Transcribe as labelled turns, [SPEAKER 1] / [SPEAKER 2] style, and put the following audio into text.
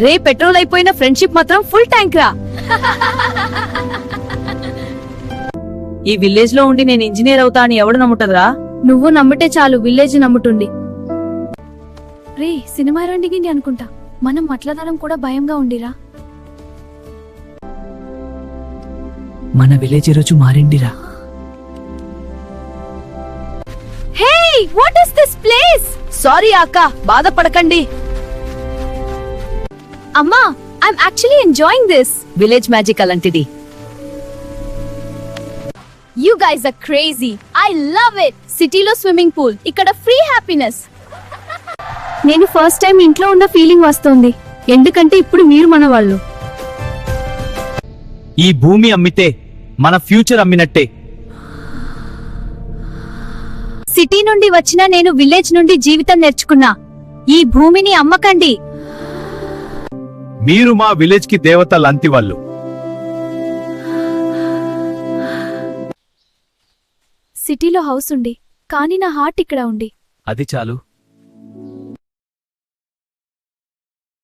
[SPEAKER 1] రే petrol అయిపోయిన friendship మాత్రం full tank రా. ఈ విలేజ్ లో ఉండి నేను ఇంజనీర్ అవుతా అని ఎవడు నమ్ముటరా?
[SPEAKER 2] నువ్వు నమ్మితే చాలు, విలేజ్ నమ్ముతుంది. రే సినిమా రండిగింది అనుకుంటా, మనం మాట్లాడడం కూడా భయంగా ఉండిరా.
[SPEAKER 3] మన విలేజ్ రోజు మారిండిరా.
[SPEAKER 2] Hey what is this place?
[SPEAKER 1] Sorry అక్క, బాధపడకండి.
[SPEAKER 2] అమ్మా I'm actually enjoying this.
[SPEAKER 1] Village magic అలాంటిది.
[SPEAKER 2] You guys are crazy. I love it. సిటీలో స్విమ్మింగ్ పూల్, ఇక్కడ ఫ్రీ హ్యాపీనెస్. నేను ఫస్ట్ టైం ఇంట్లో ఉన్న ఫీలింగ్ వస్తుంది, ఎందుకంటే ఇప్పుడు మీరు మన వాళ్ళు.
[SPEAKER 3] ఈ భూమి అమ్మితే మన ఫ్యూచర్ అమ్మినట్టే.
[SPEAKER 2] సిటీ నుండి వచ్చిన నేను విలేజ్ నుండి జీవితం నేర్చుకున్నా. ఈ భూమిని అమ్మకండి.
[SPEAKER 3] మీరు మా విలేజ్ కి దేవత లాంటి వాళ్ళు.
[SPEAKER 2] సిటీలో హౌస్ ఉండి, కానీ నా హార్ట్ ఇక్కడ ఉంది.
[SPEAKER 3] అది చాలు.